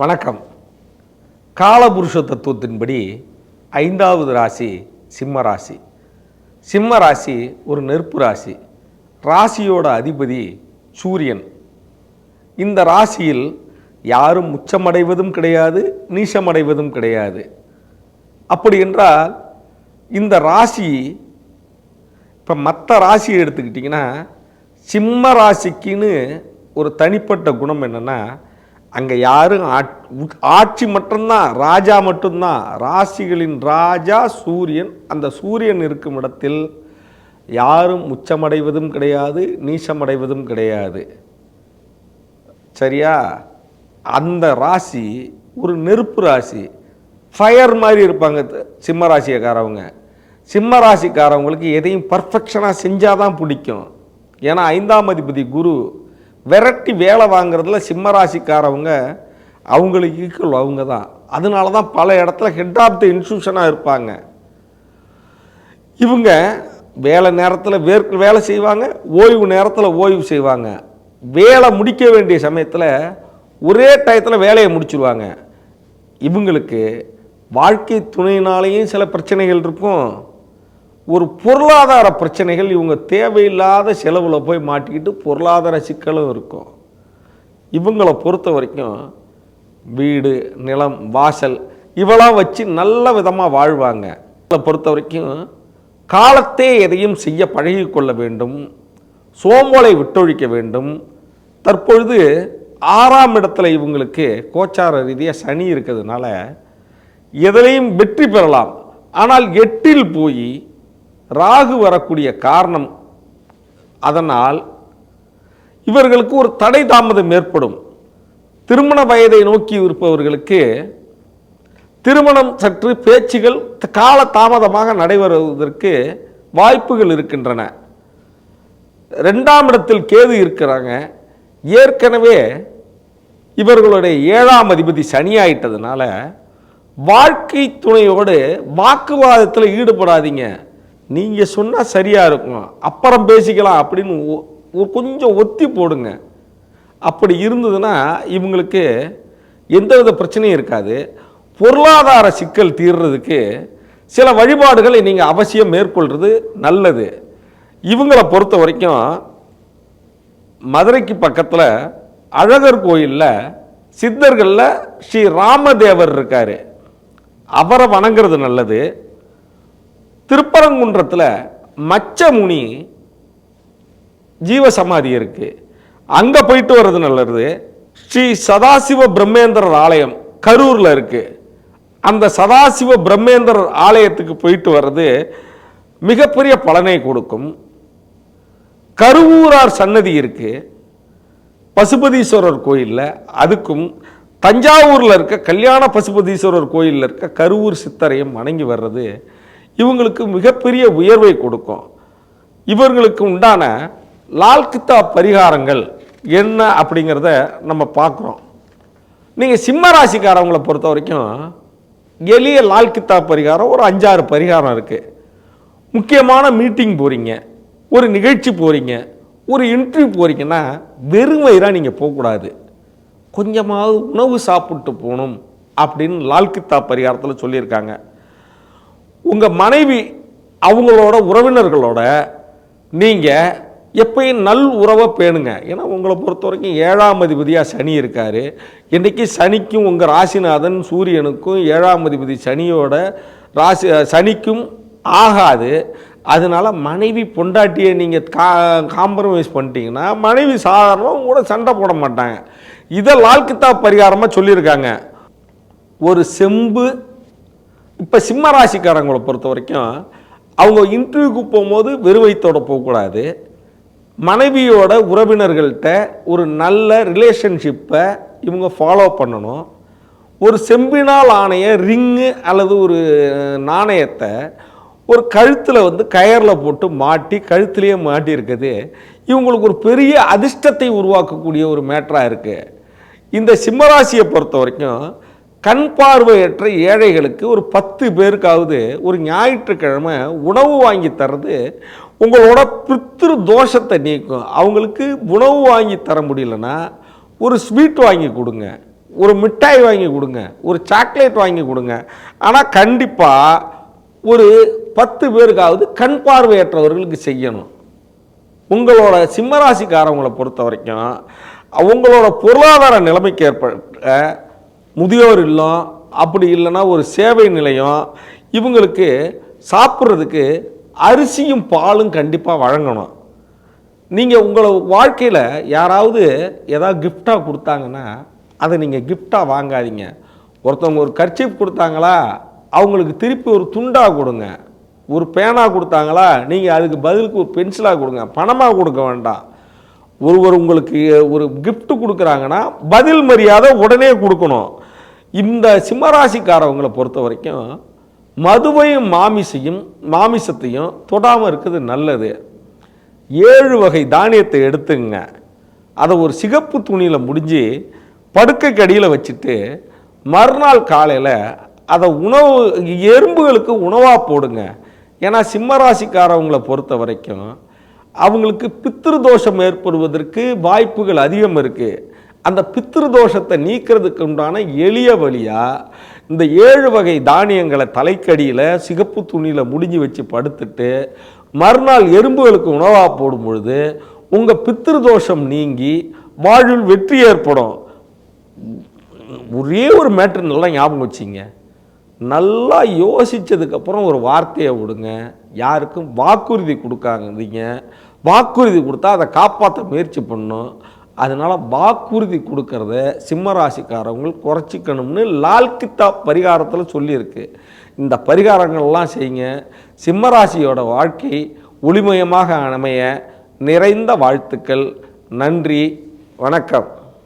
வணக்கம். காலபுருஷ தத்துவத்தின்படி 5வது ராசி சிம்ம ராசி. சிம்ம ராசி ஒரு நெருப்பு ராசி. ராசியோட அதிபதி சூரியன். இந்த ராசியில் யாரும் உச்சமடைவதும் கிடையாது, நீசமடைவதும் கிடையாது. அப்படி என்றால் இந்த ராசி இப்போ மற்ற ராசியை எடுத்துக்கிட்டிங்கன்னா, சிம்ம ராசிக்குன்னு ஒரு தனிப்பட்ட குணம் என்னென்னா, அங்கே யாரும் ஆட்சி மட்டும்தான், ராஜா மட்டும்தான். ராசிகளின் ராஜா சூரியன். அந்த சூரியன் இருக்கும் இடத்தில் யாரும் உச்சமடைவதும் கிடையாது, நீசமடைவதும் கிடையாது. சரியா? அந்த ராசி ஒரு நெருப்பு ராசி. ஃபயர் மாதிரி இருப்பாங்க சிம்ம ராசிக்காரவங்க. சிம்ம ராசிக்காரவங்களுக்கு எதையும் பர்ஃபெக்ஷனாக செஞ்சால் தான் பிடிக்கும். ஏன்னா 5ஆம் அதிபதி குரு விரட்டி வேலை வாங்குறதுல சிம்ம ராசிக்காரவங்க அவங்களுக்கு ஈக்குவல் அவங்க தான். அதனால தான் பல இடத்துல ஹெட் ஆஃப் த இன்ஸ்டியூஷனாக இருப்பாங்க. இவங்க வேலை நேரத்தில் வேலை செய்வாங்க, ஓய்வு நேரத்தில் ஓய்வு செய்வாங்க. வேலை முடிக்க வேண்டிய சமயத்தில் ஒரே டயத்தில் வேலையை முடிச்சிருவாங்க. இவங்களுக்கு வாழ்க்கை துணையினாலேயும் சில பிரச்சனைகள் இருக்கும். ஒரு பொருளாதார பிரச்சனைகள், இவங்க தேவையில்லாத செலவில் போய் மாட்டிக்கிட்டு பொருளாதார சிக்கலும் இருக்கும். இவங்களை பொறுத்த வரைக்கும் வீடு, நிலம், வாசல் இவெல்லாம் வச்சு நல்ல விதமாக வாழ்வாங்க. இவங்களை பொறுத்த வரைக்கும் காலத்தே எதையும் செய்ய பழகி கொள்ள வேண்டும், சோம்பலை விட்டொழிக்க வேண்டும். தற்பொழுது 6ஆம் இடத்துல இவங்களுக்கு கோச்சார ரீதியாக சனி இருக்கிறதுனால எதிலையும் வெற்றி பெறலாம். ஆனால் 8இல் போய் ராகு வரக்கூடிய காரணம், அதனால் இவர்களுக்கு ஒரு தடை தாமதம் ஏற்படும். திருமண வயதை நோக்கி இருப்பவர்களுக்கு திருமணம் சற்று பேச்சுகள் கால தாமதமாக நடைபெறுவதற்கு வாய்ப்புகள் இருக்கின்றன. 2ஆம் இடத்தில் கேது இருக்கிறாங்க. ஏற்கனவே இவர்களுடைய 7ஆம் அதிபதி சனியாயிட்டதுனால வாழ்க்கை துணையோடு வாக்குவாதத்தில் ஈடுபடாதீங்க. நீங்கள் சொன்னால் சரியாக இருக்கும், அப்புறம் பேசிக்கலாம் அப்படின்னு கொஞ்சம் ஒத்தி போடுங்க. அப்படி இருந்ததுன்னா இவங்களுக்கு எந்தவித பிரச்சனையும் இருக்காது. பொருளாதார சிக்கல் தீர்றதுக்கு சில வழிபாடுகளை நீங்கள் அவசியம் மேற்கொள்வது நல்லது. இவங்களை பொறுத்த வரைக்கும் மதுரைக்கு பக்கத்தில் அழகர் கோயிலில் சித்தர்களில் ஸ்ரீ ராமதேவர் இருக்கார், அவரை வணங்குறது நல்லது. திருப்பரங்குன்றத்தில் மச்சமுனி ஜீவசமாதி இருக்கு, அங்கே போயிட்டு வர்றது நல்லது. ஸ்ரீ சதாசிவ பிரம்மேந்திரர் ஆலயம் கரூரில் இருக்கு, அந்த சதாசிவ பிரம்மேந்திரர் ஆலயத்துக்கு போயிட்டு வர்றது மிகப்பெரிய பலனை கொடுக்கும். கருவூரார் சன்னதி இருக்கு பசுபதீஸ்வரர் கோயிலில், அதுக்கும் தஞ்சாவூரில் இருக்க கல்யாண பசுபதீஸ்வரர் கோயிலில் இருக்க கருவூர் சித்தரையும் வணங்கி வர்றது இவங்களுக்கு மிகப்பெரிய உயர்வை கொடுக்கும். இவர்களுக்கு உண்டான லால்கித்தா பரிகாரங்கள் என்ன அப்படிங்கிறத நம்ம பார்க்குறோம். நீங்கள் சிம்ம ராசிக்காரவங்களை பொறுத்த வரைக்கும் எளிய லால்கித்தா பரிகாரம் ஒரு 5-6 பரிகாரம் இருக்குது. முக்கியமான மீட்டிங் போகிறீங்க, ஒரு நிகழ்ச்சி போகிறீங்க, ஒரு இன்டர்வியூ போகிறீங்கன்னா வெறும் வயிறாக நீங்கள் போகக்கூடாது, கொஞ்சமாவது உணவு சாப்பிட்டு போகணும் அப்படின்னு லால்கித்தா பரிகாரத்தில் சொல்லியிருக்காங்க. உங்கள் மனைவி அவங்களோட உறவினர்களோட நீங்கள் எப்பயும் நல் உறவை பேணுங்க. ஏன்னா உங்களை பொறுத்த வரைக்கும் 7ஆம் அதிபதியாக சனி இருக்கார். இன்றைக்கி சனிக்கும் உங்கள் ராசிநாதன் சூரியனுக்கும் 7ஆம் அதிபதி சனியோட சனிக்கும் ஆகாது. அதனால் மனைவி பொண்டாட்டியை நீங்கள் காம்ப்ரமைஸ் பண்ணிட்டீங்கன்னா மனைவி சாதாரணமாக கூட சண்டை போட மாட்டாங்க. இதை லால்கித்தா பரிகாரமாக சொல்லியிருக்காங்க. ஒரு செம்பு. இப்போ சிம்ம ராசிக்காரங்களை பொறுத்த வரைக்கும் அவங்க இன்டர்வியூக்கு போகும்போது வெறுவைத்தோடு போகக்கூடாது. மனைவியோட உறவினர்கள்ட்ட ஒரு நல்ல ரிலேஷன்ஷிப்பை இவங்க ஃபாலோ பண்ணணும். ஒரு செம்பினால் ஆணைய ரிங்கு அல்லது ஒரு நாணயத்தை ஒரு கழுத்தில் கயரில் போட்டு மாட்டி கழுத்துலேயே மாட்டி இருக்குது இவங்களுக்கு ஒரு பெரிய அதிர்ஷ்டத்தை உருவாக்கக்கூடிய ஒரு மேட்டராக இருக்குது. இந்த சிம்மராசியை பொறுத்த வரைக்கும் கண் பார்வையற்ற ஏழைகளுக்கு ஒரு 10 பேருக்காவது ஒரு ஞாயிற்றுக்கிழமை உணவு வாங்கி தர்றது உங்களோட பித்ரு தோஷத்தை நீக்கும். அவங்களுக்கு உணவு வாங்கி தர முடியலன்னா ஒரு ஸ்வீட் வாங்கி கொடுங்க. ஒரு மிட்டாய் வாங்கி கொடுங்க, ஒரு சாக்லேட் வாங்கி கொடுங்க. ஆனால் கண்டிப்பாக ஒரு 10 பேருக்காவது கண் பார்வையற்றவர்களுக்கு செய்யணும். உங்களோட சிம்மராசிக்காரவங்களை பொறுத்த வரைக்கும் அவங்களோட பொருளாதார நிலைமைக்கு ஏற்பட்ட முதியோர் இல்லம், அப்படி இல்லைன்னா ஒரு சேவை நிலையம், இவங்களுக்கு சாப்பிட்றதுக்கு அரிசியும் பாலும் கண்டிப்பாக வழங்கணும். நீங்கள் உங்களை வாழ்க்கையில் யாராவது ஏதாவது கிஃப்டாக கொடுத்தாங்கன்னா அதை நீங்கள் கிஃப்டாக வாங்காதீங்க. ஒருத்தவங்க ஒரு கர்ச்சீப் கொடுத்தாங்களா, அவங்களுக்கு திருப்பி ஒரு துண்டாக கொடுங்க. ஒரு பேனா கொடுத்தாங்களா, நீங்கள் அதுக்கு பதிலுக்கு ஒரு பென்சிலாக கொடுங்க, பணமாக கொடுக்க வேண்டாம். ஒருவர் உங்களுக்கு ஒரு கிஃப்ட் கொடுக்குறாங்கன்னா பதில் மரியாதை உடனே கொடுக்கணும். இந்த சிம்மராசிக்காரவங்களை பொறுத்த வரைக்கும் மதுவையும் மாமிசத்தையும் தொடாமல் இருக்குது நல்லது. 7 வகை தானியத்தை எடுத்துங்க, அதை ஒரு சிகப்பு துணியில் முடிஞ்சு படுக்கைக்கு அடியில் வச்சுட்டு மறுநாள் காலையில் அதை எறும்புகளுக்கு உணவாக போடுங்க. ஏன்னா சிம்மராசிக்காரவங்களை பொறுத்த வரைக்கும் அவங்களுக்கு பித்ருதோஷம் ஏற்படுவதற்கு வாய்ப்புகள் அதிகம் இருக்குது. அந்த பித்ருதோஷத்தை நீக்கிறதுக்கு உண்டான எளிய வழியாக இந்த 7 வகை தானியங்களை தலைக்கடியில் சிகப்பு துணியில் முடிஞ்சு வச்சு படுத்துட்டு மறுநாள் எறும்புகளுக்கு உணவாக போடும் பொழுது உங்கள் பித்ருதோஷம் நீங்கி வாழ்வில் வெற்றி ஏற்படும். ஒரே ஒரு மேட்ரு நல்லா ஞாபகம் வச்சிங்க, நல்லா யோசித்ததுக்கப்புறம் ஒரு வார்த்தையை விடுங்க. யாருக்கும் வாக்குறுதி கொடுக்காதீங்க. வாக்குறுதி கொடுத்தா அதை காப்பாற்ற முயற்சி பண்ணணும். அதனால் வாக்குறுதி கொடுக்கறத சிம்மராசிக்காரவங்க குறைச்சிக்கணும்னு லால் கித்தாப் பரிகாரத்தில் சொல்லியிருக்கு. இந்த பரிகாரங்கள்லாம் செய்யுங்க. சிம்மராசியோட வாழ்க்கை ஒளிமயமாக அமைய நிறைந்த வாழ்த்துக்கள். நன்றி, வணக்கம்.